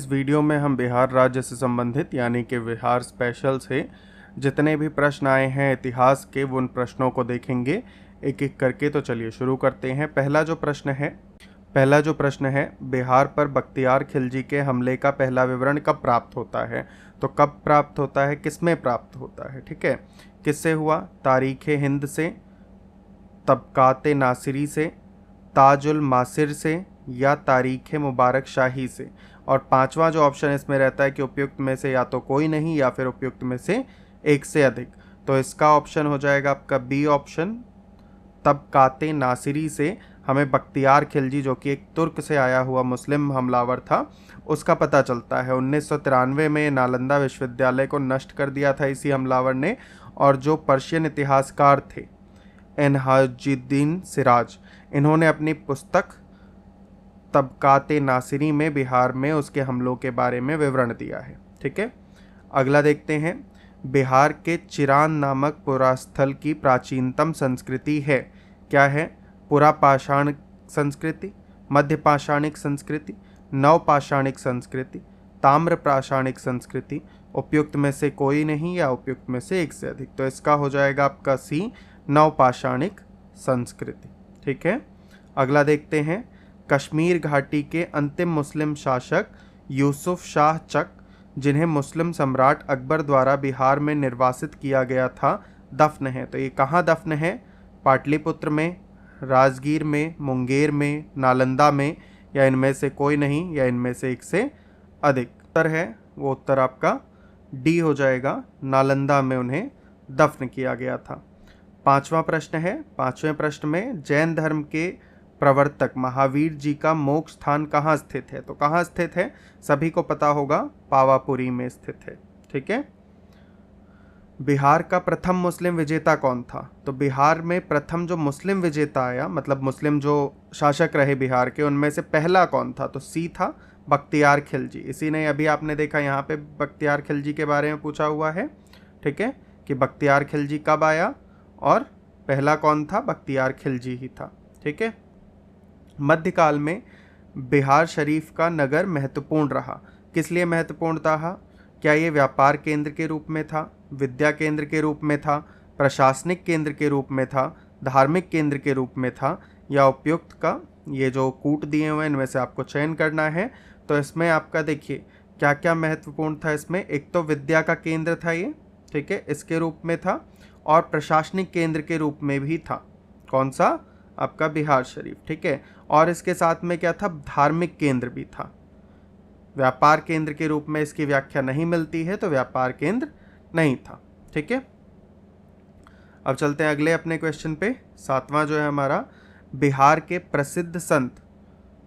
इस वीडियो में हम बिहार राज्य से संबंधित यानी कि बिहार स्पेशल से जितने भी प्रश्न आए हैं इतिहास के वो उन प्रश्नों को देखेंगे एक एक करके। तो चलिए शुरू करते हैं। पहला जो प्रश्न है बिहार पर बख्तियार खिलजी के हमले का पहला विवरण कब प्राप्त होता है। तो कब प्राप्त होता है, किसमें प्राप्त होता है, ठीक है। किससे हुआ? तारीख़ हिंद से, तबकात नासिरी से, ताजुल मासिर से या तारीख़ मुबारक शाही से। और पांचवा जो ऑप्शन इसमें रहता है कि उपयुक्त में से या तो कोई नहीं या फिर उपयुक्त में से एक से अधिक। तो इसका ऑप्शन हो जाएगा आपका बी ऑप्शन, तबकात नासिरी से हमें बख्तियार खिलजी जो कि एक तुर्क से आया हुआ मुस्लिम हमलावर था उसका पता चलता है। 1993 में नालंदा विश्वविद्यालय को नष्ट कर दिया था इसी हमलावर ने। और जो पर्शियन इतिहासकार थे एनहाजुद्दीन सिराज, इन्होंने अपनी पुस्तक तबकात नासिरी में बिहार में उसके हमलों के बारे में विवरण दिया है, ठीक है। अगला देखते हैं। बिहार के चिरान नामक पुरास्थल की प्राचीनतम संस्कृति है। क्या है? पुरापाषाण संस्कृति, मध्य पाषाणिक संस्कृति, नवपाषाणिक संस्कृति, ताम्र पाषाणिक संस्कृति, उपयुक्त में से कोई नहीं या उपयुक्त में से एक से अधिक। तो इसका हो जाएगा आपका सी, नवपाषाणिक संस्कृति, ठीक है। अगला देखते हैं। कश्मीर घाटी के अंतिम मुस्लिम शासक यूसुफ शाह चक, जिन्हें मुस्लिम सम्राट अकबर द्वारा बिहार में निर्वासित किया गया था, दफन है। तो ये कहाँ दफन है? पाटलिपुत्र में, राजगीर में, मुंगेर में, नालंदा में या इनमें से कोई नहीं या इनमें से एक से अधिक। उत्तर है वो उत्तर आपका डी हो जाएगा, नालंदा में उन्हें दफन किया गया था। पांचवा प्रश्न है। पांचवें प्रश्न में जैन धर्म के प्रवर्तक महावीर जी का मोक्ष स्थान कहाँ स्थित है। तो कहाँ स्थित है? सभी को पता होगा, पावापुरी में स्थित है, ठीक है। बिहार का प्रथम मुस्लिम विजेता कौन था? तो बिहार में प्रथम जो मुस्लिम विजेता आया, मतलब मुस्लिम जो शासक रहे बिहार के, उनमें से पहला कौन था? तो सी था, बख्तियार खिलजी। इसी ने अभी आपने देखा यहाँ पे बख्तियार खिलजी के बारे में पूछा हुआ है, ठीक है, कि बख्तियार खिलजी कब आया और पहला कौन था? बख्तियार खिलजी ही था, ठीक है। मध्यकाल में बिहार शरीफ का नगर महत्वपूर्ण रहा। किस लिए महत्वपूर्ण था? क्या ये व्यापार केंद्र के रूप में था, विद्या केंद्र के रूप में था, प्रशासनिक केंद्र के रूप में था, धार्मिक केंद्र के रूप में था या उपयुक्त का? ये जो कूट दिए हुए हैं इनमें से आपको चयन करना है। तो इसमें आपका देखिए क्या क्या महत्वपूर्ण था इसमें। एक तो विद्या का केंद्र था ये, ठीक है, इसके रूप में था, और प्रशासनिक केंद्र के रूप में भी था। कौन सा? आपका बिहार शरीफ, ठीक है। और इसके साथ में क्या था? धार्मिक केंद्र भी था। व्यापार केंद्र के रूप में इसकी व्याख्या नहीं मिलती है, तो व्यापार केंद्र नहीं था, ठीक है। अब चलते हैं अगले अपने क्वेश्चन पे। सातवां जो है हमारा, बिहार के प्रसिद्ध संत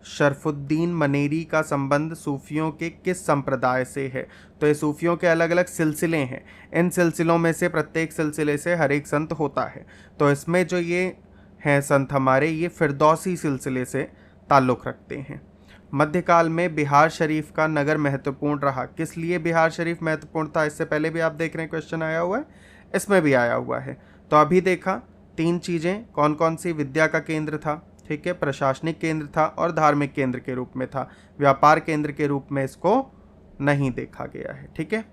शरफुद्दीन मनेरी का संबंध सूफियों के किस संप्रदाय से है। तो ये सूफियों के अलग अलग सिलसिले हैं, इन सिलसिलों में से प्रत्येक सिलसिले से हर एक संत होता है। तो इसमें जो ये हैं संत हमारे, ये फिरदौसी सिलसिले से ताल्लुक़ रखते हैं। मध्यकाल में बिहार शरीफ का नगर महत्वपूर्ण रहा। किस लिए बिहार शरीफ महत्वपूर्ण था? इससे पहले भी आप देख रहे हैं क्वेश्चन आया हुआ है, इसमें भी आया हुआ है। तो अभी देखा तीन चीज़ें कौन कौन सी। विद्या का केंद्र था, ठीक है, प्रशासनिक केंद्र था और धार्मिक केंद्र के रूप में था। व्यापार केंद्र के रूप में इसको नहीं देखा गया है, ठीक है।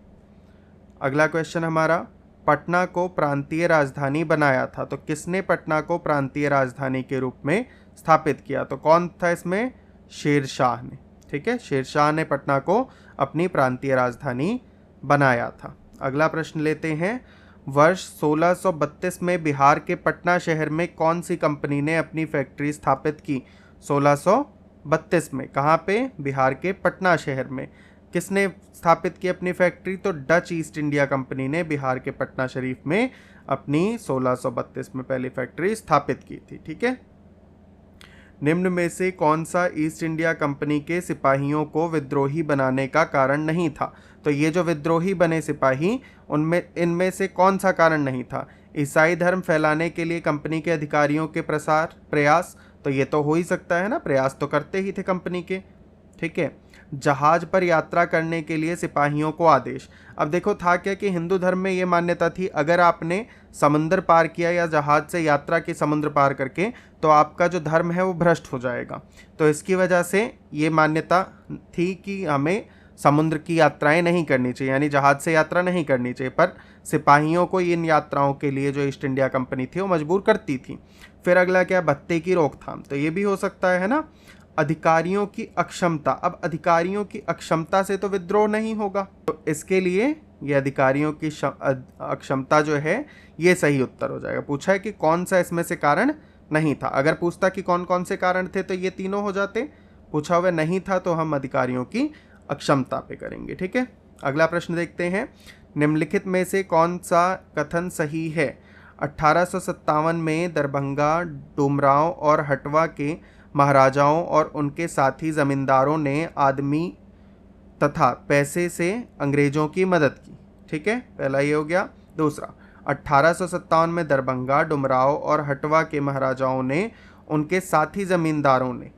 अगला क्वेश्चन हमारा, पटना को प्रांतीय राजधानी बनाया था। तो किसने पटना को प्रांतीय राजधानी के रूप में स्थापित किया? तो कौन था इसमें? शेरशाह ने, ठीक है, शेरशाह ने पटना को अपनी प्रांतीय राजधानी बनाया था। अगला प्रश्न लेते हैं। वर्ष 1632 में बिहार के पटना शहर में कौन सी कंपनी ने अपनी फैक्ट्री स्थापित की? 1632 में कहाँ पे? बिहार के पटना शहर में। किसने स्थापित की अपनी फैक्ट्री? तो डच ईस्ट इंडिया कंपनी ने बिहार के पटना शरीफ में अपनी 1632 में पहली फैक्ट्री स्थापित की थी, ठीक है। निम्न में से कौन सा ईस्ट इंडिया कंपनी के सिपाहियों को विद्रोही बनाने का कारण नहीं था? तो ये जो विद्रोही बने सिपाही, उनमें इनमें से कौन सा कारण नहीं था? ईसाई धर्म फैलाने के लिए कंपनी के अधिकारियों के प्रयास, तो ये तो हो ही सकता है ना, प्रयास तो करते ही थे कंपनी के, ठीक है। जहाज पर यात्रा करने के लिए सिपाहियों को आदेश। अब देखो था क्या कि हिंदू धर्म में ये मान्यता थी, अगर आपने समुद्र पार किया या जहाज से यात्रा की समुद्र पार करके, तो आपका जो धर्म है वो भ्रष्ट हो जाएगा। तो इसकी वजह से ये मान्यता थी कि हमें समुद्र की यात्राएं नहीं करनी चाहिए, यानी जहाज से यात्रा नहीं करनी चाहिए, पर सिपाहियों को इन यात्राओं के लिए जो ईस्ट इंडिया कंपनी थी वो मजबूर करती थी। फिर अगला क्या, भत्ते की रोकथाम, तो ये भी हो सकता है ना। अधिकारियों की अक्षमता, अब अधिकारियों की अक्षमता से तो विद्रोह नहीं होगा, तो इसके लिए ये अधिकारियों की अक्षमता जो है ये सही उत्तर हो जाएगा। पूछा है कि कौन सा इसमें से कारण नहीं था, अगर पूछता कि कौन कौन से कारण थे तो ये तीनों हो जाते, पूछा हुआ नहीं था तो हम अधिकारियों की अक्षमता पे करेंगे। ठीक है, अगला प्रश्न देखते हैं, निम्नलिखित में से कौन सा कथन सही है। 1857 में दरभंगा, डुमरांव और हटवा के महाराजाओं और उनके साथी जमींदारों ने आदमी तथा पैसे से अंग्रेजों की मदद की। ठीक है, पहला ये हो गया। दूसरा, 1857 में दरभंगा, डुमरांव और हटवा के महाराजाओं ने उनके साथी जमींदारों ने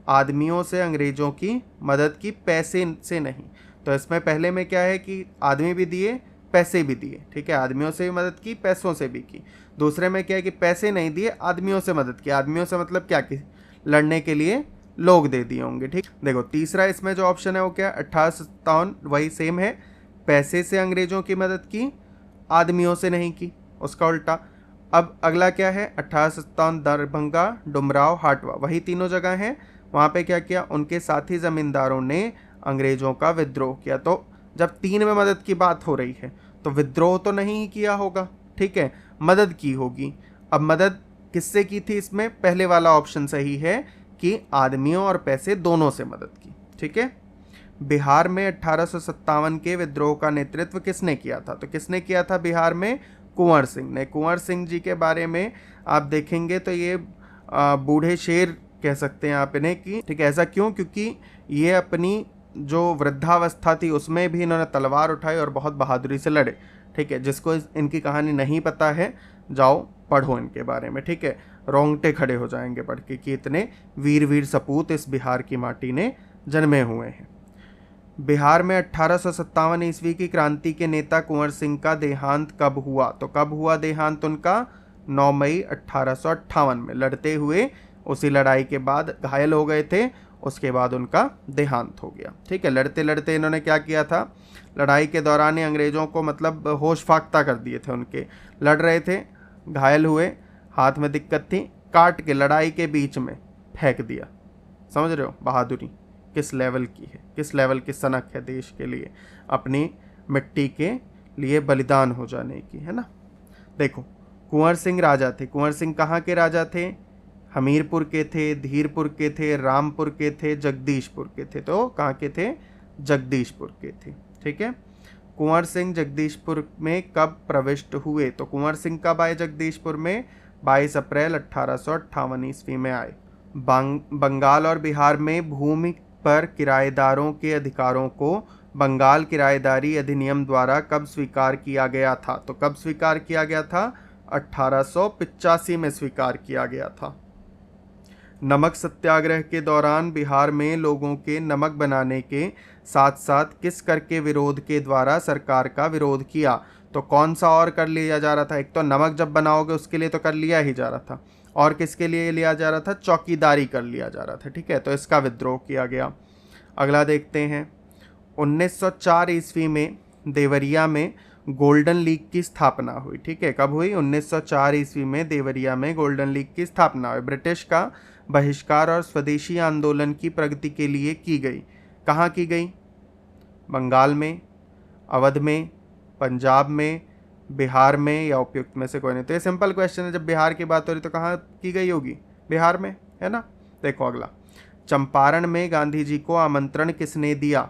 आदमियों से अंग्रेजों की मदद की, पैसे से नहीं। तो इसमें पहले में क्या है कि आदमी भी दिए, पैसे भी दिए। ठीक है, आदमियों से भी मदद की, पैसों से भी की। दूसरे में क्या है कि पैसे नहीं दिए, आदमियों से मदद की। आदमियों से मतलब क्या कि लड़ने के लिए लोग दे दिए होंगे। ठीक, देखो तीसरा इसमें जो ऑप्शन है वो क्या, 1857 वही सेम है, पैसे से अंग्रेजों की मदद की, आदमियों से नहीं की, उसका उल्टा। अब अगला क्या है, 1857 दरभंगा, डुमरांव, हाटवा, वही तीनों जगह हैं, वहाँ पे क्या किया, उनके साथी जमींदारों ने अंग्रेजों का विद्रोह किया। तो जब तीन में मदद की बात हो रही है तो विद्रोह तो नहीं किया होगा, ठीक है, मदद की होगी। अब मदद किससे की थी, इसमें पहले वाला ऑप्शन सही है कि आदमियों और पैसे दोनों से मदद की। ठीक है, बिहार में 1857 के विद्रोह का नेतृत्व किसने किया था, तो किसने किया था बिहार में, कुंवर सिंह ने। कुंवर सिंह जी के बारे में आप देखेंगे तो ये बूढ़े शेर कह सकते हैं आप इन्हें कि, ठीक है, ऐसा क्यों, क्योंकि ये अपनी जो वृद्धावस्था थी उसमें भी इन्होंने तलवार उठाई और बहुत बहादुरी से लड़े। ठीक है, जिसको इनकी कहानी नहीं पता है जाओ पढ़ो इनके बारे में। ठीक है, रोंगटे खड़े हो जाएंगे पढ़ के कि इतने वीर वीर सपूत इस बिहार की माटी ने जन्मे हुए हैं। बिहार में 1857 ईस्वी की क्रांति के नेता कुंवर सिंह का देहांत कब हुआ, तो कब हुआ देहांत उनका, 9 मई 1858 में। लड़ते हुए उसी लड़ाई के बाद घायल हो गए थे, उसके बाद उनका देहांत हो गया। ठीक है, लड़ते लड़ते इन्होंने क्या किया था, लड़ाई के दौरान ही अंग्रेजों को मतलब होश फाख्ता कर दिए थे उनके। लड़ रहे थे, घायल हुए, हाथ में दिक्कत थी, काट के लड़ाई के बीच में फेंक दिया। समझ रहे हो बहादुरी किस लेवल की है, किस लेवल की सनक है देश के लिए, अपनी मिट्टी के लिए बलिदान हो जाने की, है ना। देखो कुंवर सिंह राजा थे, कुंवर सिंह कहाँ के राजा थे, हमीरपुर के थे, धीरपुर के थे, रामपुर के थे, जगदीशपुर के थे। तो कहाँ के थे, जगदीशपुर के थे। ठीक है, कुंवर सिंह जगदीशपुर में कब प्रविष्ट हुए, तो कुंवर सिंह कब आए जगदीशपुर में, 22 अप्रैल 1858 ईस्वी में आए। बंगाल और बिहार में भूमि पर किराएदारों के अधिकारों को बंगाल किराएदारी अधिनियम द्वारा कब स्वीकार किया गया था, तो कब स्वीकार किया गया था, 1885 में स्वीकार किया गया था। नमक सत्याग्रह के दौरान बिहार में लोगों के नमक बनाने के साथ साथ किस कर के विरोध के द्वारा सरकार का विरोध किया, तो कौन सा और कर लिया जा रहा था, एक तो नमक जब बनाओगे उसके लिए तो कर लिया ही जा रहा था, और किसके लिए लिया जा रहा था, चौकीदारी कर लिया जा रहा था। ठीक है, तो इसका विद्रोह किया गया। अगला देखते हैं, 1904 ईस्वी में देवरिया में गोल्डन लीग की स्थापना हुई। ठीक है, कब हुई, 1904 ईस्वी में देवरिया में गोल्डन लीग की स्थापना हुई। ब्रिटिश का बहिष्कार और स्वदेशी आंदोलन की प्रगति के लिए की गई। कहाँ की गई, बंगाल में, अवध में, पंजाब में, बिहार में, या उपयुक्त में से कोई नहीं। तो ये सिंपल क्वेश्चन है, जब बिहार की बात हो रही तो कहाँ की गई होगी, बिहार में, है ना। देखो अगला, चंपारण में गांधी जी को आमंत्रण किसने दिया,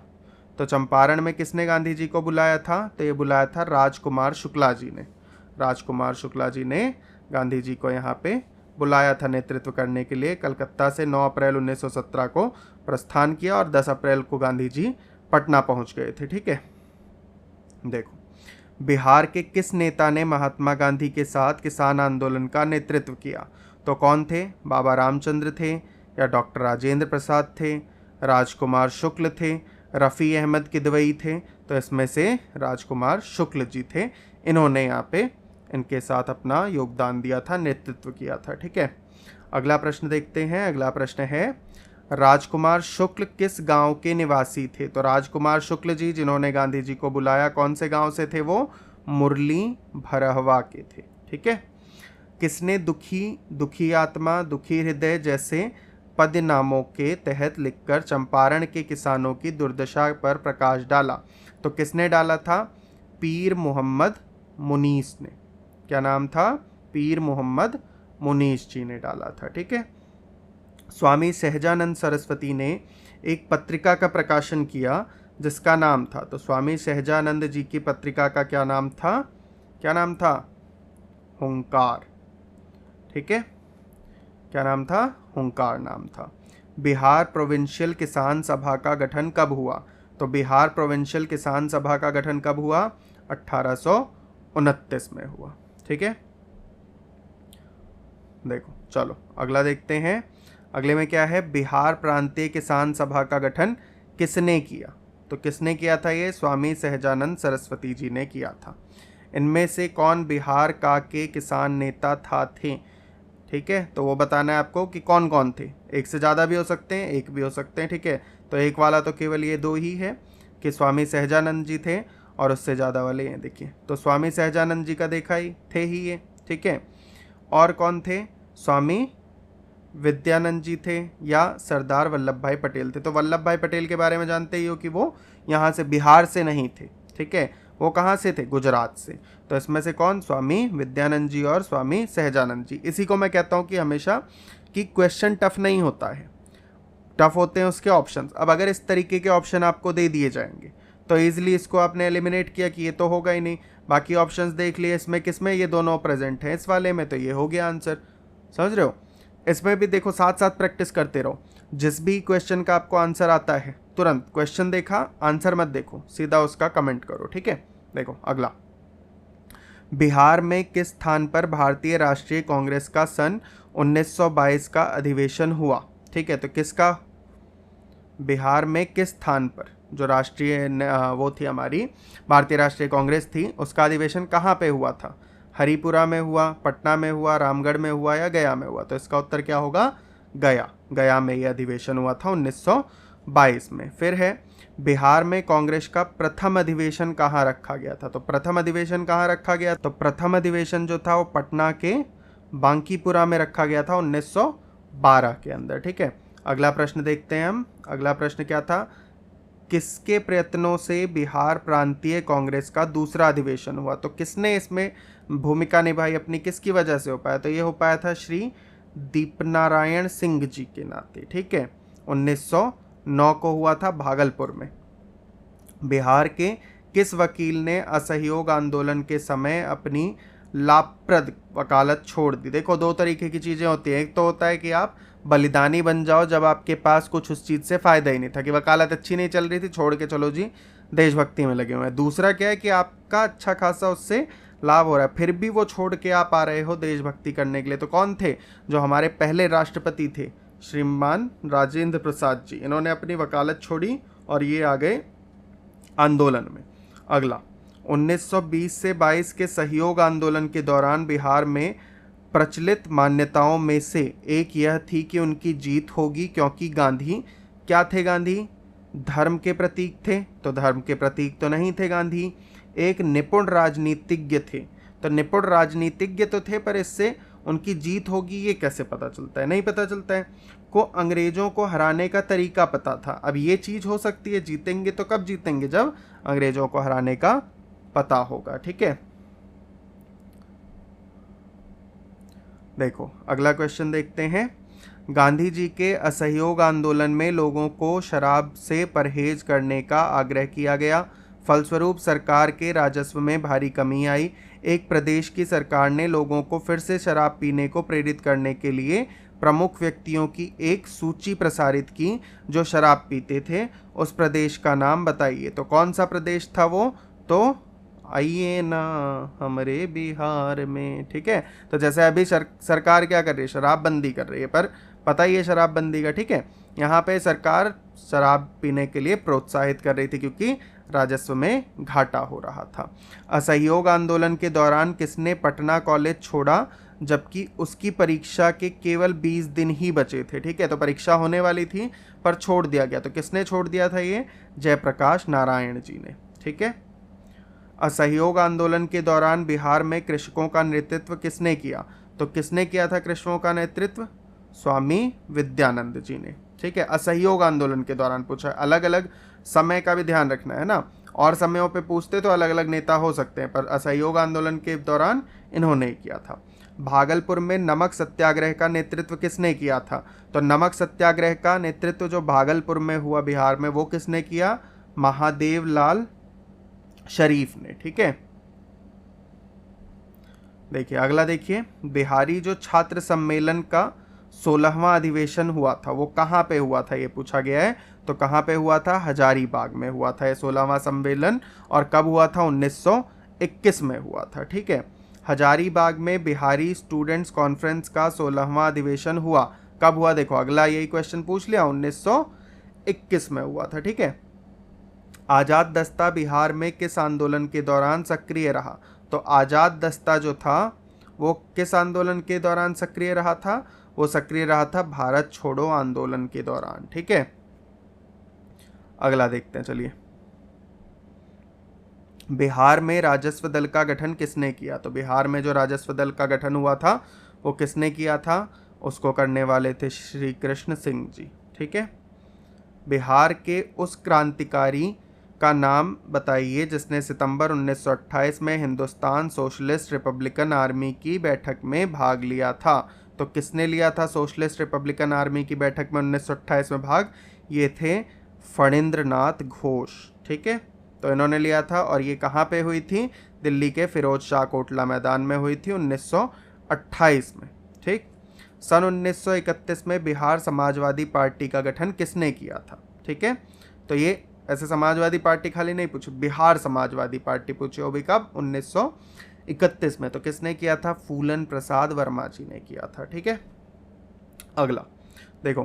तो चंपारण में किसने गांधी जी को बुलाया था, तो ये बुलाया था राजकुमार शुक्ला जी ने। राजकुमार शुक्ला जी ने गांधी जी को यहाँ पे बुलाया था नेतृत्व करने के लिए। कलकत्ता से 9 अप्रैल 1917 को प्रस्थान किया और 10 अप्रैल को गांधी जी पटना पहुंच गए थे। ठीक है, देखो बिहार के किस नेता ने महात्मा गांधी के साथ किसान आंदोलन का नेतृत्व किया, तो कौन थे, बाबा रामचंद्र थे, या डॉक्टर राजेंद्र प्रसाद थे, राजकुमार शुक्ल थे, रफ़ी अहमद किदवई थे। तो इसमें से राजकुमार शुक्ल जी थे, इन्होंने यहाँ पे इनके साथ अपना योगदान दिया था, नेतृत्व किया था। ठीक है, अगला प्रश्न देखते हैं। अगला प्रश्न है, राजकुमार शुक्ल किस गांव के निवासी थे? तो राजकुमार शुक्ल जी जिन्होंने गांधी जी को बुलाया, कौन से गांव से थे वो? मुरली भरहवा के थे। ठीक है। किसने दुखी आत्मा, दुखी हृदय जैसे पदनामों के तहत लिखकर चंपारण के किसानों की दुर्दशा पर प्रकाश डाला? तो किसने डाला था? पीर मोहम्मद मुनीस ने। क्या नाम था? पीर मोहम्मद मुनीस जी ने डाला था। ठीक है। स्वामी सहजानंद सरस्वती ने एक पत्रिका का प्रकाशन किया जिसका नाम था, तो स्वामी सहजानंद जी की पत्रिका का क्या नाम था? क्या नाम था? हुंकार। ठीक है। क्या नाम था? हुंकार नाम था। बिहार प्रोविंशियल किसान सभा का गठन कब हुआ? तो बिहार प्रोविंशियल किसान सभा का गठन कब हुआ? 1829 में हुआ। ठीक है। देखो चलो अगला देखते हैं। अगले में क्या है? बिहार प्रांतीय किसान सभा का गठन किसने किया? तो किसने किया था? ये स्वामी सहजानंद सरस्वती जी ने किया था। इनमें से कौन बिहार का के किसान नेता थे? ठीक है, तो वो बताना है आपको कि कौन कौन थे। एक से ज़्यादा भी हो सकते हैं, एक भी हो सकते हैं। ठीक है, तो एक वाला तो केवल ये दो ही है कि स्वामी सहजानंद जी थे, और उससे ज़्यादा वाले हैं देखिए। तो स्वामी सहजानंद जी का देखा ही थे ही ये। ठीक है, और कौन थे? स्वामी विद्यानंद जी थे या सरदार वल्लभ भाई पटेल थे। तो वल्लभ भाई पटेल के बारे में जानते ही हो कि वो यहाँ से बिहार से नहीं थे। ठीक है, वो कहाँ से थे? गुजरात से। तो इसमें से कौन? स्वामी विद्यानंद जी और स्वामी सहजानंद जी। इसी को मैं कहता हूँ कि हमेशा कि क्वेश्चन टफ नहीं होता है, टफ होते हैं उसके ऑप्शंस। अब अगर इस तरीके के ऑप्शन आपको दे दिए जाएंगे तो ईजिली इसको आपने एलिमिनेट किया कि ये तो होगा ही नहीं। बाकी ऑप्शंस देख लिए, इसमें किसमें ये दोनों प्रेजेंट हैं, इस वाले में, तो ये हो गया आंसर। समझ रहे हो? इसमें भी देखो साथ साथ प्रैक्टिस करते रहो। जिस भी क्वेश्चन का आपको आंसर आता है तुरंत क्वेश्चन देखा, आंसर मत देखो, सीधा उसका कमेंट करो। ठीक है, देखो अगला। बिहार में किस स्थान पर भारतीय राष्ट्रीय कांग्रेस का सन 1922 का अधिवेशन हुआ? ठीक है, तो किसका? बिहार में किस स्थान पर जो राष्ट्रीय वो थी हमारी भारतीय राष्ट्रीय कांग्रेस थी, उसका अधिवेशन कहाँ पे हुआ था? हरिपुरा में हुआ, पटना में हुआ, रामगढ़ में हुआ या गया में हुआ? तो इसका उत्तर क्या होगा? गया। गया में ये अधिवेशन हुआ था 1922 में। फिर है बिहार में कांग्रेस का प्रथम अधिवेशन कहाँ रखा गया था? तो प्रथम अधिवेशन कहाँ रखा गया? तो प्रथम अधिवेशन जो था वो पटना के बांकीपुरा में रखा गया था 1912 के अंदर। ठीक है, अगला प्रश्न देखते हैं हम। अगला प्रश्न क्या था? किसके प्रयत्नों से बिहार प्रांतीय कांग्रेस का दूसरा अधिवेशन हुआ? तो किसने इसमें भूमिका निभाई अपनी, किसकी वजह से हो पाया? तो ये हो पाया था श्री दीपनारायण सिंह जी के नाते। ठीक है, 1909 को हुआ था भागलपुर में। बिहार के किस वकील ने असहयोग आंदोलन के समय अपनी लाभप्रद वकालत छोड़ दी? देखो दो तरीके की चीज़ें होती हैं। एक तो होता है कि आप बलिदानी बन जाओ जब आपके पास कुछ उस चीज़ से फ़ायदा ही नहीं था, कि वकालत अच्छी नहीं चल रही थी, छोड़ के चलो जी देशभक्ति में लगे हुए हैं। दूसरा क्या है कि आपका अच्छा खासा उससे लाभ हो रहा है, फिर भी वो छोड़ के आप आ रहे हो देशभक्ति करने के लिए। तो कौन थे? जो हमारे पहले राष्ट्रपति थे श्रीमान राजेंद्र प्रसाद जी, इन्होंने अपनी वकालत छोड़ी और ये आ गए आंदोलन में। अगला, 1920 से 22 के सहयोग आंदोलन के दौरान बिहार में प्रचलित मान्यताओं में से एक यह थी कि उनकी जीत होगी, क्योंकि गांधी क्या थे? गांधी धर्म के प्रतीक थे। तो धर्म के प्रतीक तो नहीं थे गांधी। एक निपुण राजनीतिज्ञ थे। तो निपुण राजनीतिज्ञ तो थे, पर इससे उनकी जीत होगी ये कैसे पता चलता है? नहीं पता चलता है। को अंग्रेजों को हराने का तरीका पता था। अब ये चीज़ हो सकती है, जीतेंगे तो कब जीतेंगे? जब अंग्रेजों को हराने का पता होगा। ठीक है, देखो अगला क्वेश्चन देखते हैं। गांधी जी के असहयोग आंदोलन में लोगों को शराब से परहेज करने का आग्रह किया गया, फलस्वरूप सरकार के राजस्व में भारी कमी आई। एक प्रदेश की सरकार ने लोगों को फिर से शराब पीने को प्रेरित करने के लिए प्रमुख व्यक्तियों की एक सूची प्रसारित की जो शराब पीते थे। उस प्रदेश का नाम बताइए। तो कौन सा प्रदेश था वो? तो आइए ना हमारे बिहार में। ठीक है, तो जैसे अभी सरकार क्या कर रही है? शराब बंदी कर रही है, पर पता ही है शराब बंदी का। ठीक है, यहाँ पे सरकार शराब पीने के लिए प्रोत्साहित कर रही थी क्योंकि राजस्व में घाटा हो रहा था। असहयोग आंदोलन के दौरान किसने पटना कॉलेज छोड़ा जबकि उसकी परीक्षा के केवल 20 दिन ही बचे थे? ठीक है, तो परीक्षा होने वाली थी पर छोड़ दिया गया। तो किसने छोड़ दिया था? ये जयप्रकाश नारायण जी ने। ठीक है। असहयोग आंदोलन के दौरान बिहार में कृषकों का नेतृत्व किसने किया? तो किसने किया था कृषकों का नेतृत्व? स्वामी विद्यानंद जी ने। ठीक है, असहयोग आंदोलन के दौरान पूछा। अलग अलग समय का भी ध्यान रखना है ना, और समयों पे पूछते तो अलग अलग नेता हो सकते हैं, पर असहयोग आंदोलन के दौरान इन्होंने किया था। भागलपुर में नमक सत्याग्रह का नेतृत्व किसने किया था? तो नमक सत्याग्रह का नेतृत्व जो भागलपुर में हुआ बिहार में, वो किसने किया? महादेव लाल शरीफ ने। ठीक है, देखिए अगला देखिए, बिहारी जो छात्र सम्मेलन का 16वां अधिवेशन हुआ था वो कहाँ पे हुआ था? ये पूछा गया है। तो कहाँ पे हुआ था? हजारीबाग में हुआ था ये 16वां सम्मेलन। और कब हुआ था? 1921 में हुआ था। ठीक है, हजारीबाग में बिहारी स्टूडेंट्स कॉन्फ्रेंस का 16वां अधिवेशन हुआ। कब हुआ? देखो अगला यही क्वेश्चन पूछ लिया, 1921 में हुआ था। ठीक है। आजाद दस्ता बिहार में किस आंदोलन के दौरान सक्रिय रहा? तो आजाद दस्ता जो था वो किस आंदोलन के दौरान सक्रिय रहा था? वो सक्रिय रहा था भारत छोड़ो आंदोलन के दौरान। ठीक है, अगला देखते हैं। चलिए, बिहार में राजस्व दल का गठन किसने किया? तो बिहार में जो राजस्व दल का गठन हुआ था वो किसने किया था? उसको करने वाले थे श्री कृष्ण सिंह जी। ठीक है। बिहार के उस क्रांतिकारी का नाम बताइए जिसने सितंबर 1928 में हिंदुस्तान सोशलिस्ट रिपब्लिकन आर्मी की बैठक में भाग लिया था। तो किसने लिया था सोशलिस्ट रिपब्लिकन आर्मी की बैठक में 1928 में भाग? ये थे फणींद्रनाथ घोष। ठीक है, तो इन्होंने लिया था। और ये कहाँ पे हुई थी? दिल्ली के फिरोज शाह कोटला मैदान में हुई थी 1928 में। ठीक। सन 1931 में बिहार समाजवादी पार्टी का गठन किसने किया था? ठीक है, तो ये ऐसे समाजवादी पार्टी खाली नहीं पूछी, बिहार समाजवादी पार्टी पूछी। वो भी कब? 1931 में। तो किसने किया था? फूलन प्रसाद वर्मा जी ने किया था। ठीक है, अगला देखो,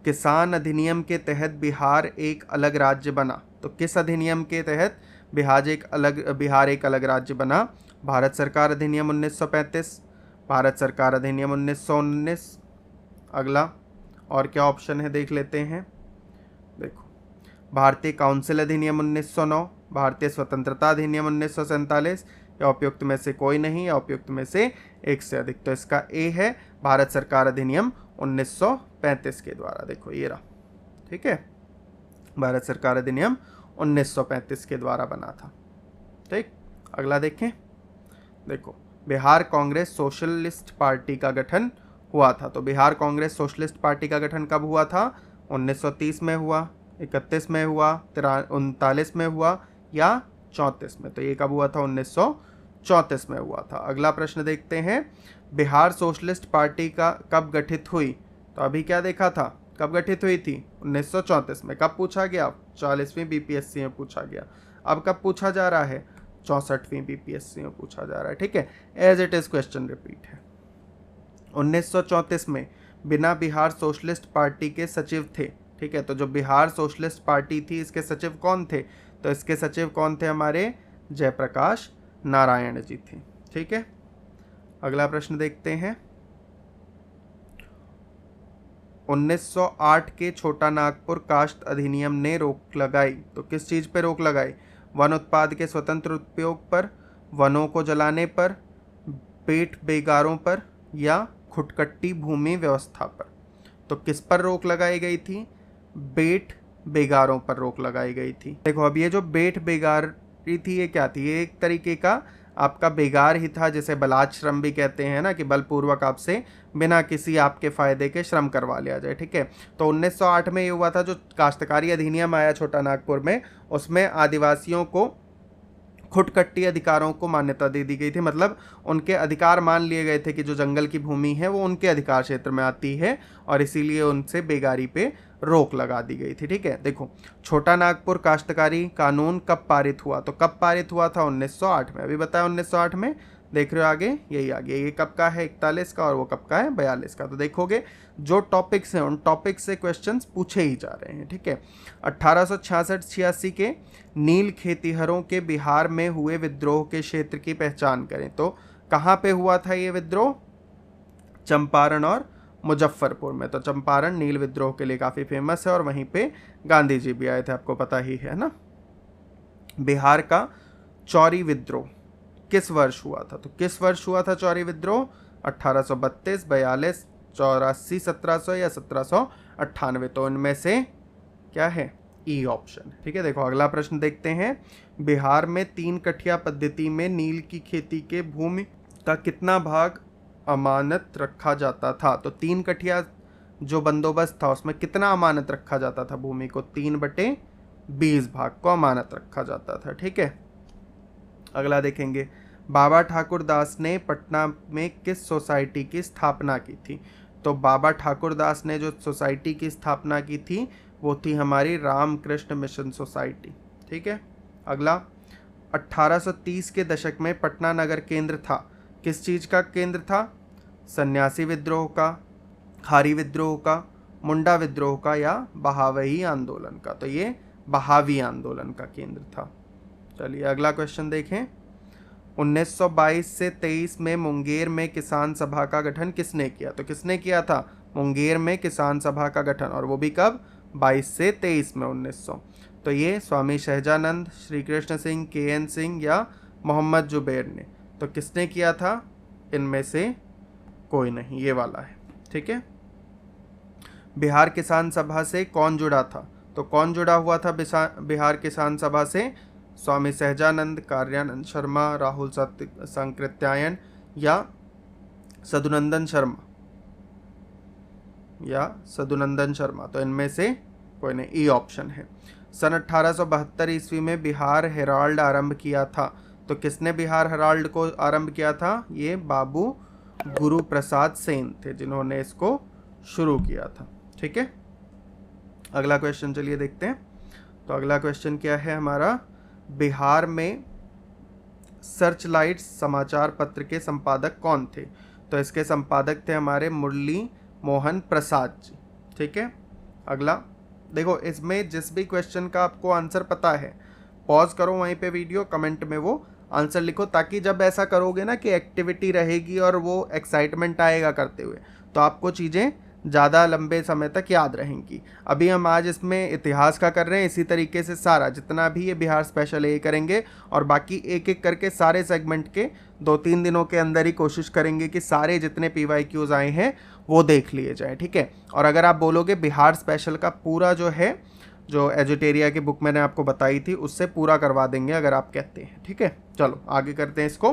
किसान अधिनियम के तहत बिहार एक अलग राज्य बना। तो किस अधिनियम के तहत बिहार एक अलग राज्य बना? भारत सरकार अधिनियम 1935, भारत सरकार अधिनियम 1919। अगला और क्या ऑप्शन है देख लेते हैं। देखो, भारतीय काउंसिल अधिनियम 1909, भारतीय स्वतंत्रता अधिनियम 1947, या उपयुक्त में से कोई नहीं, या उपयुक्त में से एक से अधिक। तो इसका ए है भारत सरकार अधिनियम 1935 के द्वारा। देखो ये रहा। ठीक है, भारत सरकार अधिनियम 1935 के द्वारा बना था। ठीक, अगला देखें। देखो, बिहार कांग्रेस सोशलिस्ट पार्टी का गठन हुआ था। तो बिहार कांग्रेस सोशलिस्ट पार्टी का गठन कब हुआ था? 1930 में हुआ, 31 में हुआ, 39 में हुआ, या 34 में? तो ये कब हुआ था? 1934 में हुआ था। अगला प्रश्न देखते हैं, बिहार सोशलिस्ट पार्टी का कब गठित हुई? तो अभी क्या देखा था, कब गठित हुई थी? 1934 में। कब पूछा गया? 40वीं बीपीएससी में पूछा गया। अब कब पूछा जा रहा है? 64वीं बीपीएससी में पूछा जा रहा है। ठीक है, as it is question repeat है। 1934 में बिना बिहार सोशलिस्ट पार्टी के सचिव थे। ठीक है, तो जो बिहार सोशलिस्ट पार्टी थी इसके सचिव कौन थे? तो इसके सचिव कौन थे? हमारे जयप्रकाश नारायण जी थे। ठीक है, अगला प्रश्न देखते हैं। 1908 के छोटा नागपुर काश्त अधिनियम ने रोक लगाई। तो किस चीज़ पे रोक लगाई? वन उत्पाद के स्वतंत्र उपयोग पर, वनों को जलाने पर, पेट बेगारों पर, या खुटकट्टी भूमि व्यवस्था पर। तो किस पर रोक लगाई गई थी? बेट बेगारों पर रोक लगाई गई थी। देखो, अब ये जो बेट बेगारी थी ये क्या थी? ये एक तरीके का आपका बेगार ही था, जिसे बलात् श्रम भी कहते हैं ना, कि बलपूर्वक आपसे बिना किसी आपके फायदे के श्रम करवा लिया जाए। ठीक है, तो 1908 में ये हुआ था, जो काश्तकारी अधिनियम आया छोटा नागपुर में, उसमें आदिवासियों को खुटकट्टी अधिकारों को मान्यता दे दी गई थी। मतलब उनके अधिकार मान लिए गए थे कि जो जंगल की भूमि है वो उनके अधिकार क्षेत्र में आती है, और इसीलिए उनसे बेगारी पे रोक लगा दी गई थी। ठीक है, देखो, छोटा नागपुर काश्तकारी कानून कब पारित हुआ? तो कब पारित हुआ था? 1908 में। अभी बताया 1908 में। देख रहे हो आगे, यही आगे, ये कब का है 41 का और वो कब का है 42 का। तो देखोगे जो टॉपिक्स हैं उन टॉपिक से क्वेश्चंस पूछे ही जा रहे हैं, ठीक है। 1866-86 के नील खेतिहरों के बिहार में हुए विद्रोह के क्षेत्र की पहचान करें। तो कहाँ पे हुआ था ये विद्रोह? चंपारण और मुजफ्फरपुर में। तो चंपारण नील विद्रोह के लिए काफ़ी फेमस है और वहीं पे गांधी जी भी आए थे, आपको पता ही है ना। बिहार का चौरी विद्रोह किस वर्ष हुआ था? तो किस वर्ष हुआ था चौरी विद्रोह? 1832, 42, 84, 1700 या 1798। तो इनमें से क्या है? ई ऑप्शन, ठीक है। देखो अगला प्रश्न देखते हैं। बिहार में 3 कठिया पद्धति में नील की खेती के भूमि का कितना भाग अमानत रखा जाता था? तो 3 कठिया जो बंदोबस्त था उसमें कितना अमानत रखा जाता था भूमि को? 3/20 भाग को अमानत रखा जाता था, ठीक है। अगला देखेंगे, बाबा ठाकुर दास ने पटना में किस सोसाइटी की स्थापना की थी? तो बाबा ठाकुर दास ने जो सोसाइटी की स्थापना की थी वो थी हमारी रामकृष्ण मिशन सोसाइटी, ठीक है। अगला, 1830 के दशक में पटना नगर केंद्र था, किस चीज़ का केंद्र था? सन्यासी विद्रोह का, खारी विद्रोह का, मुंडा विद्रोह का या बहावई आंदोलन का? तो ये बहावी आंदोलन का केंद्र था। चलिए अगला क्वेश्चन देखें। 1922 से 23 में मुंगेर में किसान सभा का गठन किसने किया? तो किसने किया था मुंगेर में किसान सभा का गठन, और वो भी कब? 22 से 23 में 1900। तो ये स्वामी शहजानंद, श्री कृष्ण सिंह, KN सिंह या मोहम्मद जुबैर ने? तो किसने किया था? इनमें से कोई नहीं, ये वाला है, ठीक है। बिहार किसान सभा से कौन जुड़ा था? तो कौन जुड़ा हुआ था बिहार किसान सभा से? स्वामी सहजानंद, कार्यानंद शर्मा, राहुल सांकृत्यायन या सदुनंदन शर्मा? तो इनमें से कोई नहीं, ई ऑप्शन है। सन 1872 ईस्वी में बिहार हेराल्ड आरंभ किया था, तो किसने बिहार हेराल्ड को आरंभ किया था? ये बाबू गुरु प्रसाद सेन थे जिन्होंने इसको शुरू किया था, ठीक है। अगला क्वेश्चन चलिए देखते हैं। तो अगला क्वेश्चन क्या है हमारा? बिहार में सर्चलाइट समाचार पत्र के संपादक कौन थे? तो इसके संपादक थे हमारे मुरली मोहन प्रसाद जी, ठीक है। अगला देखो, इसमें जिस भी क्वेश्चन का आपको आंसर पता है पॉज करो वहीं पे वीडियो, कमेंट में वो आंसर लिखो, ताकि जब ऐसा करोगे ना कि एक्टिविटी रहेगी और वो एक्साइटमेंट आएगा करते हुए, तो आपको चीज़ें ज़्यादा लंबे समय तक याद रहेंगी। अभी हम आज इसमें इतिहास का कर रहे हैं, इसी तरीके से सारा जितना भी ये बिहार स्पेशल ये करेंगे और बाकी एक एक करके सारे सेगमेंट के 2-3 दिनों के अंदर ही कोशिश करेंगे कि सारे जितने PYQs आए हैं वो देख लिए जाएँ, ठीक है। और अगर आप बोलोगे बिहार स्पेशल का पूरा जो है, जो एजुटेरिया की बुक मैंने आपको बताई थी उससे पूरा करवा देंगे अगर आप कहते हैं, ठीक है। चलो आगे करते हैं इसको।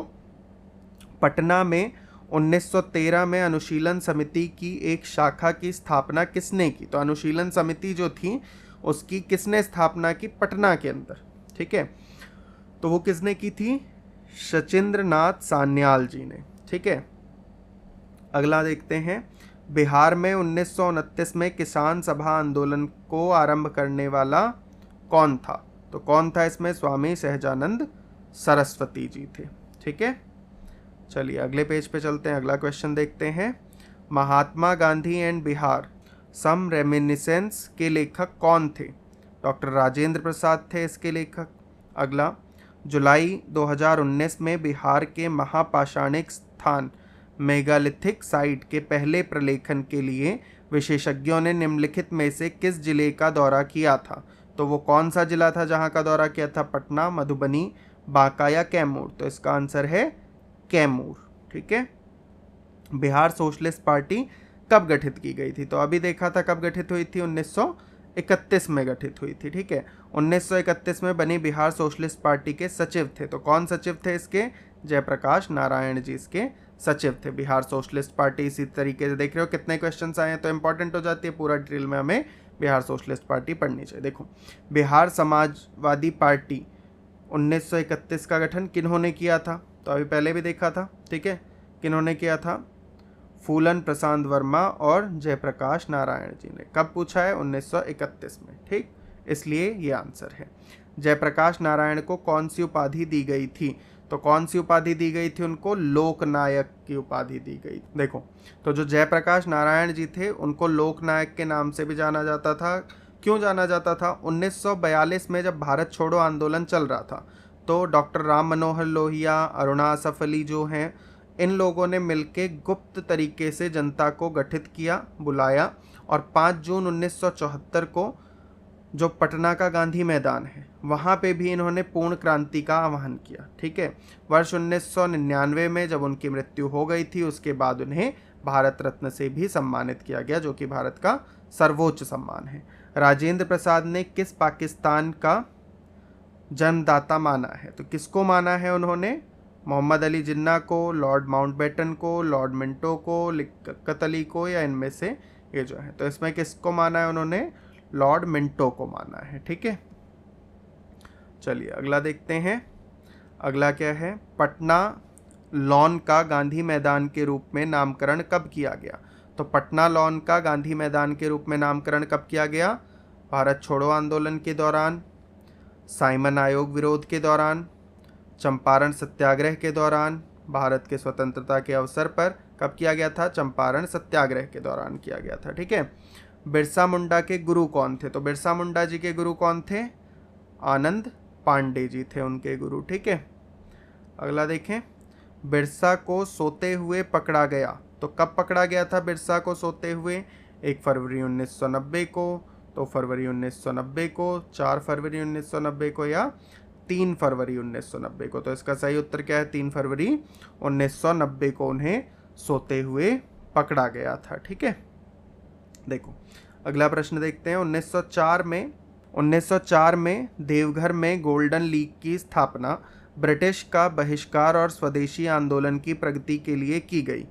पटना में 1913 में अनुशीलन समिति की एक शाखा की स्थापना किसने की? तो अनुशीलन समिति जो थी उसकी किसने स्थापना की? पटना के अंदर, ठीक है। तो वो किसने की थी? शचीन्द्र नाथ सान्याल जी ने, ठीक है। अगला देखते हैं। बिहार में 1929 में किसान सभा आंदोलन को आरंभ करने वाला कौन था? तो कौन था इसमें? स्वामी सहजानंद सरस्वती जी थे, ठीक है। चलिए अगले पेज पे चलते हैं, अगला क्वेश्चन देखते हैं। Mahatma Gandhi and Bihar some reminiscences के लेखक कौन थे? डॉक्टर राजेंद्र प्रसाद थे इसके लेखक। अगला, जुलाई 2019 में बिहार के महापाषाणिक स्थान मेगालिथिक साइट के पहले प्रलेखन के लिए विशेषज्ञों ने निम्नलिखित में से किस जिले का दौरा किया था? तो वो कौन सा जिला था जहां का दौरा किया था? पटना, मधुबनी, बांका या कैमूर? तो इसका आंसर है कैमूर, ठीक है। बिहार सोशलिस्ट पार्टी कब गठित की गई थी? तो अभी देखा था कब गठित हुई थी, 1931 में गठित हुई थी, ठीक है। 1931 में बनी बिहार सोशलिस्ट पार्टी के सचिव थे, तो कौन सचिव थे इसके? जयप्रकाश नारायण जी इसके सचिव थे। बिहार सोशलिस्ट पार्टी, इसी तरीके से देख रहे हो कितने क्वेश्चन आए हैं, तो इंपॉर्टेंट हो जाती है, पूरा डिटेल में हमें बिहार सोशलिस्ट पार्टी पढ़नी चाहिए। देखो, बिहार समाजवादी पार्टी 1931 का गठन किन्होंने किया था? तो अभी पहले भी देखा था, ठीक है। किन्होंने किया था? फूलन प्रसाद वर्मा और जयप्रकाश नारायण जी ने। कब पूछा है? 1931 में, ठीक, इसलिए ये आंसर है। जयप्रकाश नारायण को कौन सी उपाधि दी गई थी? तो कौन सी उपाधि दी गई थी उनको? लोकनायक की उपाधि दी गई। देखो, तो जो जयप्रकाश नारायण जी थे उनको लोकनायक के नाम से भी जाना जाता था। क्यों जाना जाता था? 1942 में जब भारत छोड़ो आंदोलन चल रहा था तो डॉक्टर राम मनोहर लोहिया, अरुणा असफ अली जो हैं, इन लोगों ने मिलके गुप्त तरीके से जनता को गठित किया, बुलाया, और 5 जून 1974 को जो पटना का गांधी मैदान है वहाँ पे भी इन्होंने पूर्ण क्रांति का आह्वान किया। ठीक है। वर्ष 1999 में जब उनकी मृत्यु हो गई थी उसके बाद उन्हें भारत रत्न से भी सम्मानित किया गया, जो कि भारत का सर्वोच्च सम्मान है। राजेंद्र प्रसाद ने किस पाकिस्तान का जन्मदाता माना है? तो किसको माना है उन्होंने? मोहम्मद अली जिन्ना को, लॉर्ड माउंटबेटन को, लॉर्ड मिंटो को, लियाकत अली को, या इनमें से ये जो है? तो इसमें किसको माना है उन्होंने? लॉर्ड मिंटो को माना है। ठीक है। चलिए अगला देखते हैं। अगला क्या है? पटना लॉन का गांधी मैदान के रूप में नामकरण कब किया गया? तो पटना लॉन का गांधी मैदान के रूप में नामकरण कब किया गया? भारत छोड़ो आंदोलन के दौरान, साइमन आयोग विरोध के दौरान, चंपारण सत्याग्रह के दौरान, भारत के स्वतंत्रता के अवसर पर कब किया गया था? चंपारण सत्याग्रह के दौरान किया गया था। ठीक है। बिरसा मुंडा के गुरु कौन थे? तो बिरसा मुंडा जी के गुरु कौन थे? आनंद पांडे जी थे उनके गुरु। ठीक है। अगला देखें। बिरसा को सोते हुए पकड़ा गया, तो कब पकड़ा गया था बिरसा को सोते हुए? 1 फरवरी 1990 को, 2 फरवरी 1990 को, 4 फरवरी 1990 को, या 3 फरवरी 1990 को? तो इसका सही उत्तर क्या है? 3 फरवरी 1990 को उन्हें सोते हुए पकड़ा गया था। ठीक है। देखो अगला प्रश्न देखते हैं। 1904 में देवघर में गोल्डन लीग की स्थापना ब्रिटिश का बहिष्कार और स्वदेशी आंदोलन की प्रगति के लिए की गई।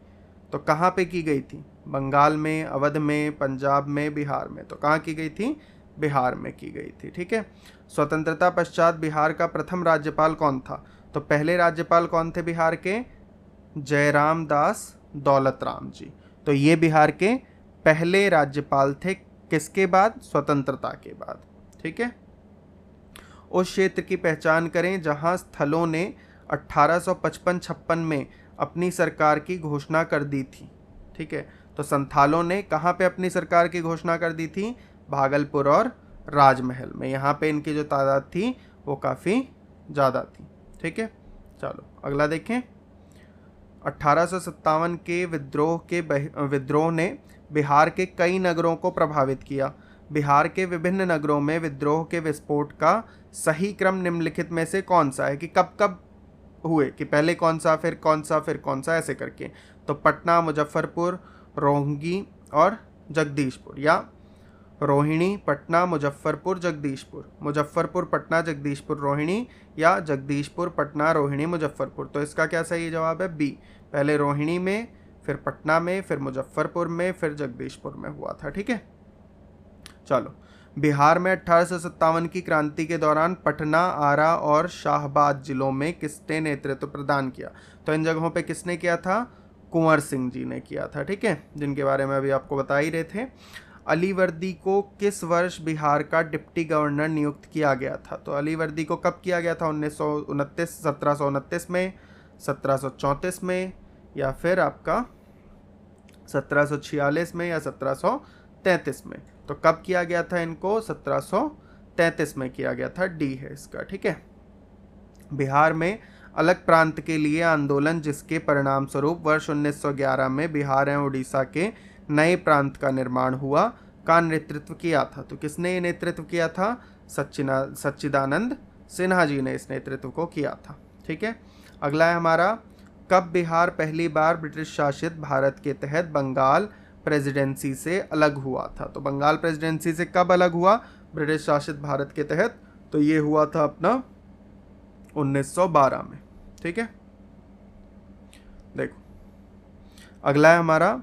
तो कहाँ पे की गई थी? बंगाल में, अवध में, पंजाब में, बिहार में? तो कहाँ की गई थी? बिहार में की गई थी। ठीक है। स्वतंत्रता पश्चात बिहार का प्रथम राज्यपाल कौन था? तो पहले राज्यपाल कौन थे बिहार के? जयराम दास दौलत राम जी। तो ये बिहार के पहले राज्यपाल थे। किसके बाद? स्वतंत्रता के बाद। ठीक है। उस क्षेत्र की पहचान करें जहां स्थलों ने 1855-56 में अपनी सरकार की घोषणा कर दी थी। ठीक है। तो संथालों ने कहाँ पे अपनी सरकार की घोषणा कर दी थी? भागलपुर और राजमहल में। यहाँ पे इनकी जो तादाद थी वो काफ़ी ज़्यादा थी। ठीक है। चलो अगला देखें। 1857 के विद्रोह ने बिहार के कई नगरों को प्रभावित किया। बिहार के विभिन्न नगरों में विद्रोह के विस्फोट का सही क्रम निम्नलिखित में से कौन सा है? कि कब कब हुए, कि पहले कौन सा, फिर कौन सा, फिर कौन सा, ऐसे करके। तो पटना, मुजफ्फरपुर, रोहिणी और जगदीशपुर, या रोहिणी, पटना, मुजफ्फरपुर, जगदीशपुर, मुजफ्फरपुर, पटना, जगदीशपुर, रोहिणी, या जगदीशपुर, पटना, रोहिणी, मुजफ्फरपुर? तो इसका क्या सही जवाब है? बी। पहले रोहिणी में, फिर पटना में, फिर मुजफ्फरपुर में, फिर जगदीशपुर में हुआ था। ठीक है। चलो, बिहार में 1857 की क्रांति के दौरान पटना, आरा और शाहबाद जिलों में किसने नेतृत्व प्रदान किया? तो इन जगहों पे किसने किया था? कुंवर सिंह जी ने किया था। ठीक है। जिनके बारे में अभी आपको बता ही रहे थे। अलीवर्दी को किस वर्ष बिहार का डिप्टी गवर्नर नियुक्त किया गया था? तो अलीवर्दी को कब किया गया था? 1729 में, 1734 में, या फिर आपका 1746 में, या 1733 में? तो कब किया गया था इनको? 1733 में किया गया था। डी है इसका। ठीक है। बिहार में अलग प्रांत के लिए आंदोलन, जिसके परिणाम स्वरूप वर्ष 1911 में बिहार एवं उड़ीसा के नए प्रांत का निर्माण हुआ, का नेतृत्व किया था? तो किसने ये नेतृत्व किया था? सच्चिदानंद सिन्हा जी ने इस नेतृत्व को किया था। ठीक है। अगला है हमारा, कब बिहार पहली बार ब्रिटिश शासित भारत के तहत बंगाल प्रेसिडेंसी से अलग हुआ था? तो बंगाल प्रेसिडेंसी से कब अलग हुआ ब्रिटिश शासित भारत के तहत? तो ये हुआ था अपना 1912 में। ठीक है। देखो अगला है हमारा,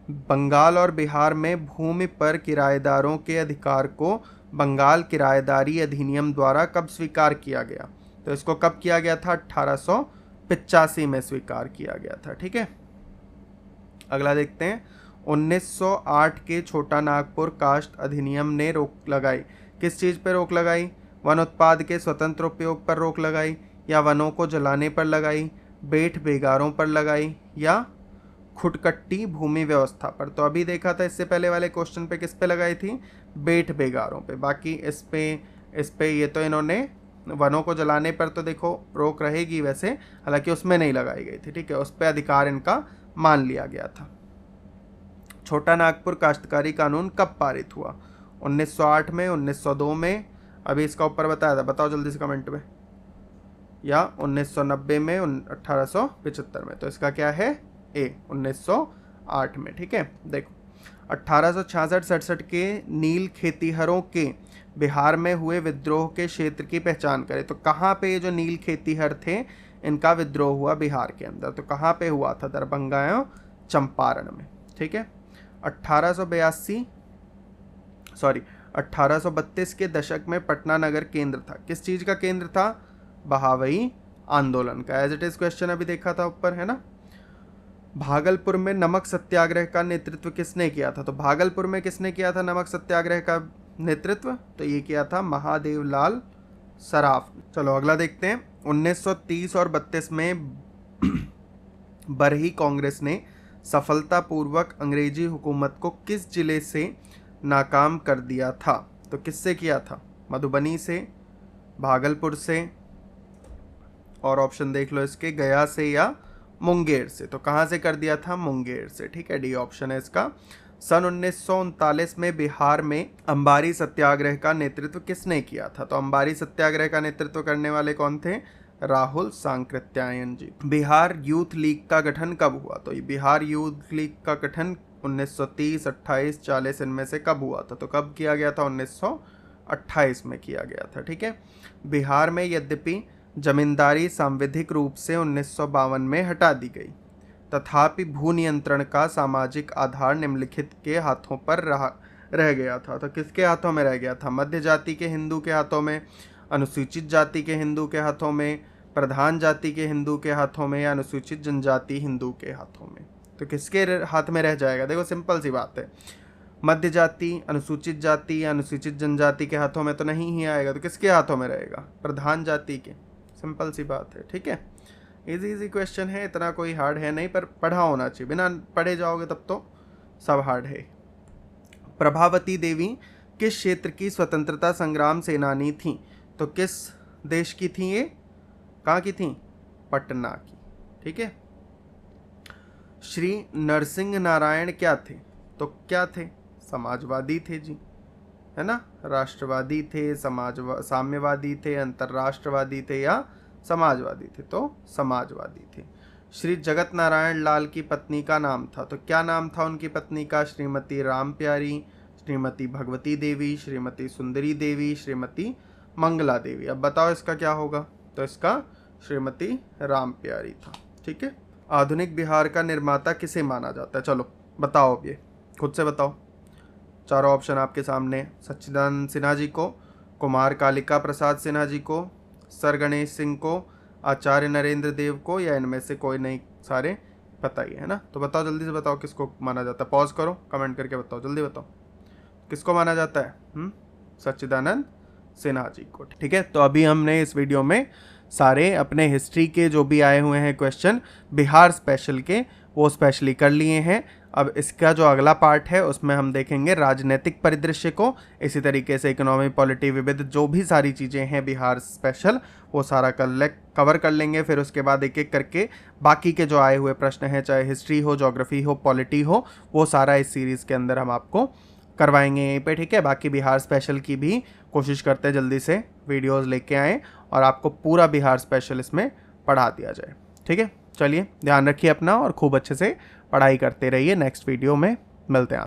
बंगाल और बिहार में भूमि पर किराएदारों के अधिकार को बंगाल किराएदारी अधिनियम द्वारा कब स्वीकार किया गया? तो इसको कब किया गया था? 1885 में स्वीकार किया गया था। ठीक है। अगला देखते हैं। 1908 के छोटा नागपुर कास्ट अधिनियम ने रोक लगाई। किस चीज़ पर रोक लगाई? वन उत्पाद के स्वतंत्र उपयोग पर रोक लगाई, या वनों को जलाने पर लगाई, बेठ बेगारों पर लगाई या खुटकट्टी भूमि व्यवस्था पर। तो अभी देखा था इससे पहले वाले क्वेश्चन पे किस पे लगाई थी, बेठ बेगारों पे। बाकी इस पे ये तो इन्होंने वनों को जलाने पर तो देखो रोक रहेगी वैसे, हालांकि उसमें नहीं लगाई गई थी, ठीक है, उस पर अधिकार इनका मान लिया गया था। छोटा नागपुर काश्तकारी कानून कब पारित हुआ, 1908 में, 1902 में, अभी इसका ऊपर बताया था, बताओ जल्दी से कमेंट में, या 1990 में, 1875 में। तो इसका क्या है, ए 1908 में, ठीक है। देखो 1866-67 के नील खेतीहरों के बिहार में हुए विद्रोह के क्षेत्र की पहचान करें। तो कहाँ पे ये जो नील खेतीहर थे इनका विद्रोह हुआ बिहार के अंदर, तो कहाँ पे हुआ था, दरभंगा एवं चंपारण में, ठीक है। 1832 के दशक में पटना नगर केंद्र था, किस चीज का केंद्र था, बहावई आंदोलन का। एज इट इज क्वेश्चन अभी देखा था ऊपर, है ना। भागलपुर में नमक सत्याग्रह का नेतृत्व किसने किया था, तो भागलपुर में किसने किया था नमक सत्याग्रह का नेतृत्व, तो ये किया था महादेव लाल सराफ। चलो अगला देखते हैं। 1930 और 32 में बरही कांग्रेस ने सफलतापूर्वक अंग्रेजी हुकूमत को किस जिले से नाकाम कर दिया था, तो किससे किया था, मधुबनी से, भागलपुर से, और ऑप्शन देख लो इसके, गया से या मुंगेर से। तो कहाँ से कर दिया था, मुंगेर से, ठीक है, डी ऑप्शन है इसका। सन 1939 में बिहार में अंबारी सत्याग्रह का नेतृत्व किसने किया था, तो अंबारी सत्याग्रह का नेतृत्व करने वाले कौन थे, राहुल सांकृत्यायन जी। बिहार यूथ लीग का गठन कब हुआ, तो बिहार यूथ लीग का गठन 1930, 28, 40 इनमें से कब हुआ था, तो कब किया गया था, 1928 में किया गया था, ठीक है। बिहार में यद्यपि जमींदारी सांविधिक रूप से 1952 में हटा दी गई, तथापि भू नियंत्रण का सामाजिक आधार निम्नलिखित के हाथों पर रह गया था। तो किसके हाथों में रह गया था, मध्य जाति के हिंदू के हाथों में, अनुसूचित जाति के हिंदू के हाथों में, प्रधान जाति के हिंदू के हाथों में, या अनुसूचित जनजाति हिंदू के हाथों में। तो किसके हाथ में रह जाएगा, देखो सिंपल सी बात है, मध्य जाति, अनुसूचित जाति या अनुसूचित जनजाति के हाथों में तो नहीं ही आएगा, तो किसके हाथों में रहेगा, प्रधान जाति के। सिंपल सी बात है, ठीक है। इजी क्वेश्चन है, इतना कोई हार्ड है नहीं, पर पढ़ा होना चाहिए, बिना पढ़े जाओगे तब तो सब हार्ड है। प्रभावती देवी किस क्षेत्र की स्वतंत्रता संग्राम सेनानी थी, तो किस देश की थी ये, कहाँ की थी, पटना की, ठीक है। श्री नरसिंह नारायण क्या थे, तो क्या थे, समाजवादी थे जी, है ना, राष्ट्रवादी थे, साम्यवादी थे, अंतरराष्ट्रवादी थे, या समाजवादी थे, तो समाजवादी थे। श्री जगत नारायण लाल की पत्नी का नाम था, तो क्या नाम था उनकी पत्नी का, श्रीमती राम प्यारी, श्रीमती भगवती देवी, श्रीमती सुंदरी देवी, श्रीमती मंगला देवी। अब बताओ इसका क्या होगा, तो इसका श्रीमती राम प्यारी था, ठीक है। आधुनिक बिहार का निर्माता किसे माना जाता है, चलो बताओ, अब ये खुद से बताओ, चारों ऑप्शन आपके सामने, सच्चिदानंद सिन्हा जी को, कुमार कालिका प्रसाद सिन्हा जी को, सर गणेश सिंह को, आचार्य नरेंद्र देव को, या इनमें से कोई नहीं, सारे पता ही है ना। तो बताओ जल्दी से बताओ किसको माना जाता है, पॉज करो, कमेंट करके बताओ, जल्दी बताओ किसको माना जाता है, सच्चिदानंद सिन्हा जी को, ठीक है। तो अभी हमने इस वीडियो में सारे अपने हिस्ट्री के जो भी आए हुए हैं क्वेश्चन बिहार स्पेशल के, वो स्पेशली कर लिए हैं। अब इसका जो अगला पार्ट है उसमें हम देखेंगे राजनीतिक परिदृश्य को, इसी तरीके से इकोनॉमी, पॉलिटी, विविध, जो भी सारी चीज़ें हैं बिहार स्पेशल, वो सारा कवर कर लेंगे। फिर उसके बाद एक एक करके बाकी के जो आए हुए प्रश्न हैं, चाहे हिस्ट्री हो, ज्योग्राफी हो, पॉलिटी हो, वो सारा इस सीरीज़ के अंदर हम आपको करवाएंगे यहीं पे, ठीक है। बाकी बिहार स्पेशल की भी कोशिश करते हैं जल्दी से वीडियोस लेके आएँ और आपको पूरा बिहार स्पेशल इसमें पढ़ा दिया जाए, ठीक है। चलिए ध्यान रखिए अपना और खूब अच्छे से पढ़ाई करते रहिए। नेक्स्ट वीडियो में मिलते हैं।